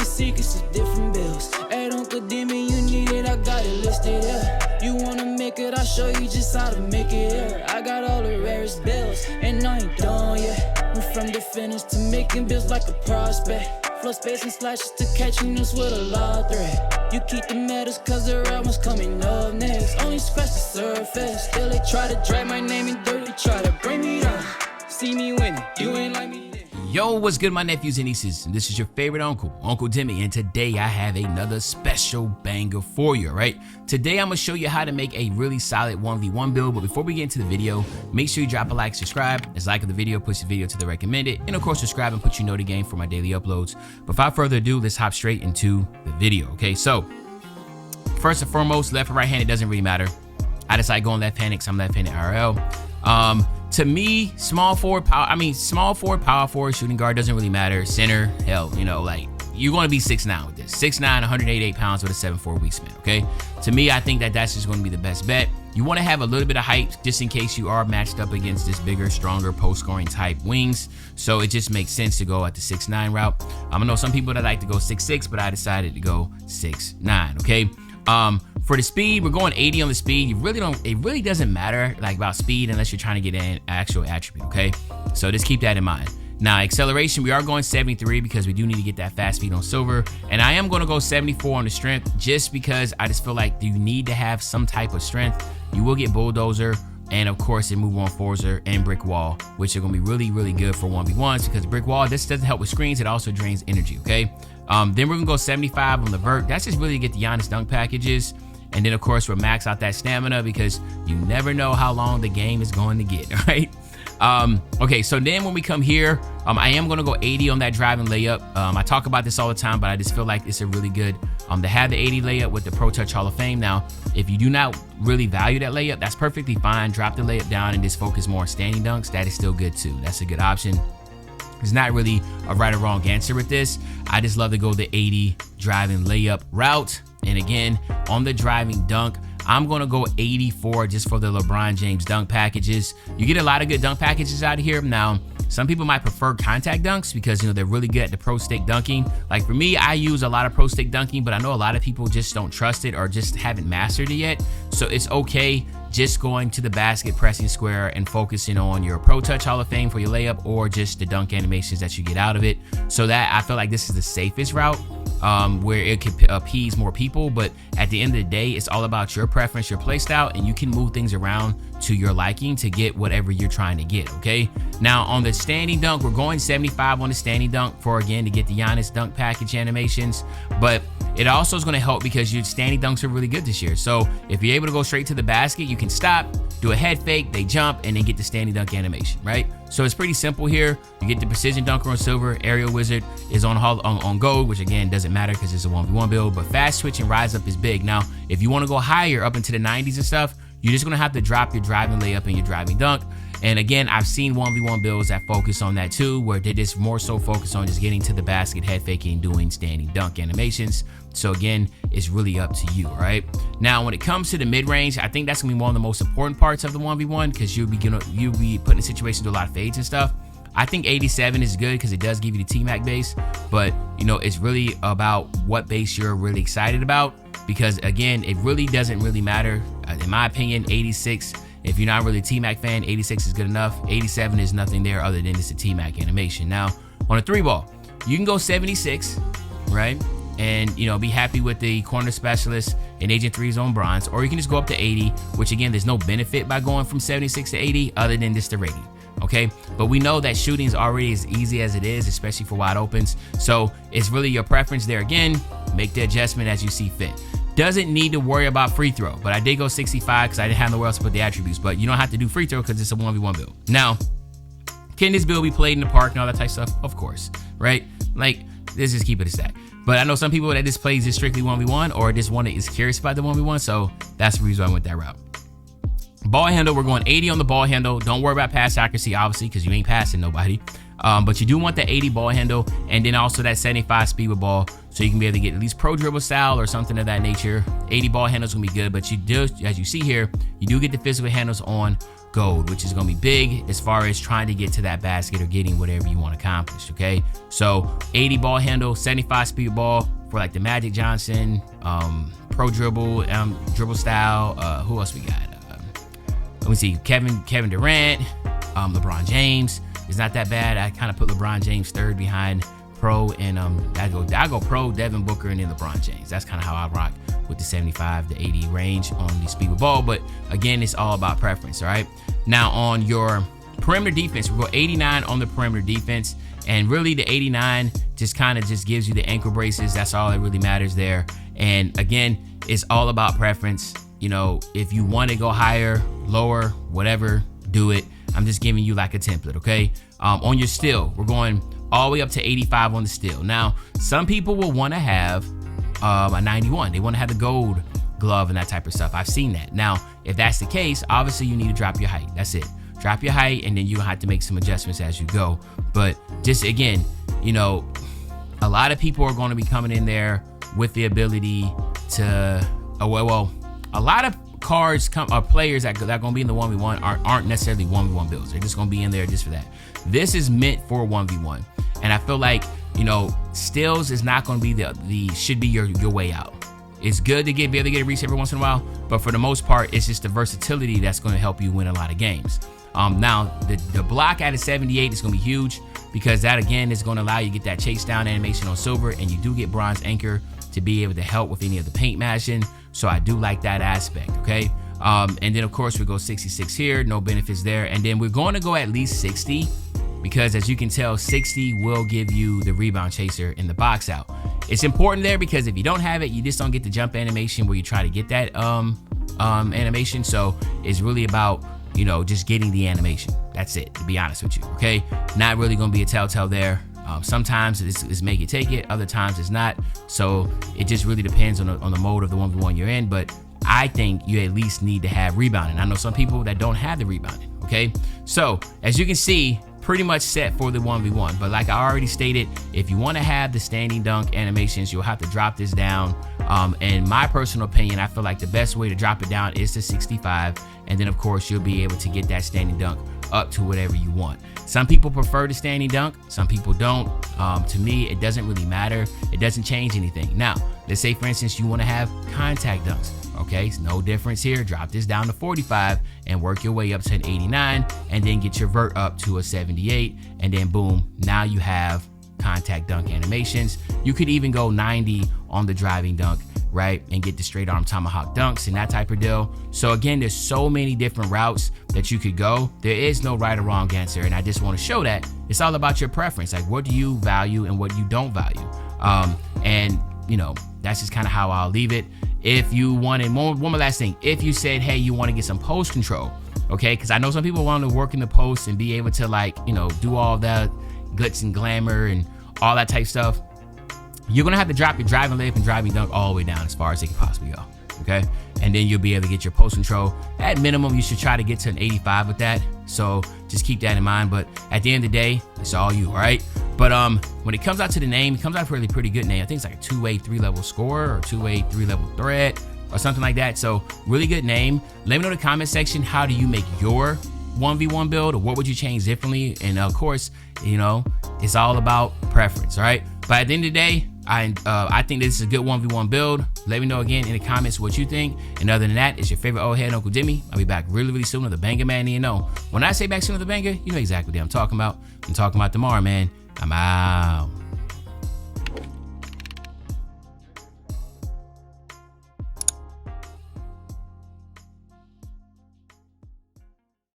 secrets of different bills. Hey, don't condemn me, you need it, I got it listed here. You wanna make it, I'll show you just how to make it here. I got all the rarest bills, and I ain't done yet. Went from the finish to making bills like a prospect. Flow space and slashes to catching us with a lot of threat. You keep the medals cause the right one's coming up next. Only scratch the surface, still they try to drag my name in dirt. They try to bring me down, see me winning, you ain't like me. Yo, what's good, my nephews and nieces? And this is your favorite uncle, Uncle Demi, and today I have another special banger for you, right? Today I'm gonna show you how to make a really solid 1v1 build, but before we get into the video, make sure you drop a like, subscribe, as like of the video, push the video to the recommended, and of course subscribe and put your note game for my daily uploads. But without further ado, let's hop straight into the video, okay? So, first and foremost, left or right-handed doesn't really matter. I decided going left-handed because I'm left-handed IRL. To me, small forward, power forward, shooting guard doesn't really matter. Center, hell, you know, like, you're going to be 6'9" with this. 6'9", 188 pounds with a 7'4" wingspan, okay? To me, I think that that's just going to be the best bet. You want to have a little bit of height just in case you are matched up against this bigger, stronger post-scoring type wings. So it just makes sense to go at the 6'9" route. I know some people that like to go 6'6", but I decided to go 6'9", okay? For the speed, we're going 80 on the speed. It really doesn't matter like about speed unless you're trying to get an actual attribute, okay? So just keep that in mind. Now, acceleration, we are going 73 because we do need to get that fast speed on silver. And I am going to go 74 on the strength just because I just feel like you need to have some type of strength. You will get bulldozer and of course, move on Forza and brick wall, which are going to be really, really good for 1v1s because brick wall, this doesn't help with screens. It also drains energy, okay? Then we're going to go 75 on the vert. That's just really to get the Giannis dunk packages. And then, of course, we'll max out that stamina because you never know how long the game is going to get, all right? Okay, so then when we come here, I am going to go 80 on that driving layup. I talk about this all the time, but I just feel like it's a really good to have the 80 layup with the Pro Touch Hall of Fame. Now, if you do not really value that layup, that's perfectly fine. Drop the layup down and just focus more on standing dunks. That is still good, too. That's a good option. There's not really a right or wrong answer with this. I just love to go the 80 driving layup route. And again, on the driving dunk, I'm going to go 84 just for the LeBron James dunk packages. You get a lot of good dunk packages out of here. Now, some people might prefer contact dunks because, you know, they're really good at the pro stick dunking. Like for me, I use a lot of pro stick dunking, but I know a lot of people just don't trust it or just haven't mastered it yet. So it's okay just going to the basket, pressing square, and focusing on your Pro Touch Hall of Fame for your layup or just the dunk animations that you get out of it. So that I feel like this is the safest route where it could appease more people. But at the end of the day, it's all about your preference, your play style, and you can move things around to your liking to get whatever you're trying to get, okay? Now, on the standing dunk, we're going 75 on the standing dunk for, again, to get the Giannis dunk package animations. But it also is going to help because your standing dunks are really good this year. So if you're able to go straight to the basket, you can stop, do a head fake, they jump, and then get the standing dunk animation, right? So it's pretty simple here. You get the precision dunker on silver, aerial wizard is on gold, which again doesn't matter because it's a 1v1 build, but fast switch and rise up is big. Now, if you want to go higher up into the 90s and stuff, you're just going to have to drop your driving layup and your driving dunk. And again, I've seen 1v1 builds that focus on that too, where they just more so focus on just getting to the basket, head faking, doing standing dunk animations. So again, it's really up to you, right? Now, when it comes to the mid-range, I think that's gonna be one of the most important parts of the 1v1 because you'll be put in a situation to do a lot of fades and stuff. I think 87 is good because it does give you the T-Mac base, but you know, it's really about what base you're really excited about because again, it really doesn't really matter. In my opinion, 86, if you're not really a T-Mac fan, 86 is good enough. 87 is nothing there other than just a T-Mac animation. Now, on a 3-ball, you can go 76, right? And, you know, be happy with the corner specialist and Agent 3's on bronze, or you can just go up to 80, which again, there's no benefit by going from 76 to 80 other than just the rating, okay? But we know that shooting is already as easy as it is, especially for wide opens. So it's really your preference there. Again, make the adjustment as you see fit. Doesn't need to worry about free throw, but I did go 65 because I didn't have nowhere else to put the attributes, but you don't have to do free throw because it's a 1v1 build. Now, can this build be played in the park and all that type of stuff? Of course, right? Like, let's just keep it a stack. But I know some people that just plays this strictly 1v1 or just is curious about the 1v1, so that's the reason why I went that route. Ball handle, we're going 80 on the ball handle. Don't worry about pass accuracy, obviously, because you ain't passing nobody. But you do want the 80 ball handle and then also that 75 speed with ball so you can be able to get at least pro dribble style or something of that nature. 80 ball handles gonna be good, but you do, as you see here, you do get the physical handles on gold, which is going to be big as far as trying to get to that basket or getting whatever you want accomplished. Okay, so 80 ball handle, 75 speed ball for like the Magic Johnson, pro dribble, dribble style. Who else we got? Let me see. Kevin Durant, LeBron James. It's not that bad. I kind of put LeBron James third behind pro, and I go pro, Devin Booker, and then LeBron James. That's kind of how I rock with the 75 to 80 range on the speed with ball. But again, it's all about preference. All right. Now on your perimeter defense, we go 89 on the perimeter defense, and really the 89 just kind of just gives you the ankle braces. That's all that really matters there. And again, it's all about preference. You know, if you want to go higher, lower, whatever, do it. I'm just giving you like a template. Okay. On your steel, we're going all the way up to 85 on the steel. Now, some people will want to have a 91. They want to have the gold glove and that type of stuff. I've seen that. Now, if that's the case, obviously you need to drop your height. That's it. Drop your height, and then you have to make some adjustments as you go. But just again, you know, a lot of people are going to be coming in there with the ability to, a lot of cards players that are going to be in the 1v1 aren't necessarily 1v1 builds. They're just going to be in there just for that. This is meant for 1v1. And I feel like, you know, steals is not going to be should be your way out. It's good to be able to get a reach every once in a while, but for the most part, it's just the versatility that's going to help you win a lot of games. Now, the block at a 78 is going to be huge, because that, again, is going to allow you to get that chase down animation on silver, and you do get bronze anchor to be able to help with any of the paint mashing. So I do like that aspect, okay? And then, of course, we go 66 here, no benefits there. And then we're going to go at least 60, because as you can tell, 60 will give you the rebound chaser in the box out. It's important there because if you don't have it, you just don't get the jump animation where you try to get that animation. So it's really about, you know, just getting the animation. That's it, to be honest with you, okay? Not really going to be a telltale there. Sometimes it's make it take it, other times it's not. So it just really depends on the mode of the 1v1 you're in. But I think you at least need to have rebounding. I know some people that don't have the rebounding, okay? So as you can see, pretty much set for the 1v1. But like I already stated, if you want to have the standing dunk animations, you'll have to drop this down. In my personal opinion, I feel like the best way to drop it down is to 65. And then, of course, you'll be able to get that standing dunk up to whatever you want. Some people prefer the standing dunk, some people don't. To me, it doesn't really matter. It doesn't change anything. Now, let's say, for instance, you want to have contact dunks. Okay, so no difference here. Drop this down to 45 and work your way up to an 89, and then get your vert up to a 78, and then boom, now you have contact dunk animations. You could even go 90 on the driving dunk, right, and get the straight arm tomahawk dunks and that type of deal. So again, there's so many different routes that you could go. There is no right or wrong answer, and I just want to show that it's all about your preference. Like, what do you value and what you don't value? And you know, that's just kind of how I'll leave it. If you wanted one more last thing, if you said, hey, you want to get some post control, okay, because I know some people want to work in the post and be able to, like, you know, do all that glitz and glamour and all that type stuff, you're gonna have to drop your driving layup and driving dunk all the way down as far as it can possibly go, okay? And then you'll be able to get your post control. At minimum, you should try to get to an 85 with that. So just keep that in mind. But at the end of the day, it's all you, all right? But when it comes out to the name, it comes out for a pretty good name. I think it's like a two-way, three-level scorer, or two-way, three-level threat, or something like that. So really good name. Let me know in the comment section, how do you make your 1v1 build, or what would you change differently? And of course, you know, it's all about preference, all right? But at the end of the day, I think this is a good 1v1 build. Let me know again in the comments what you think. And other than that, it's your favorite old head, Uncle Demi. I'll be back really, really soon with a banger, man. You know, when I say back soon with a banger, you know exactly what I'm talking about. I'm talking about tomorrow, man. I'm out.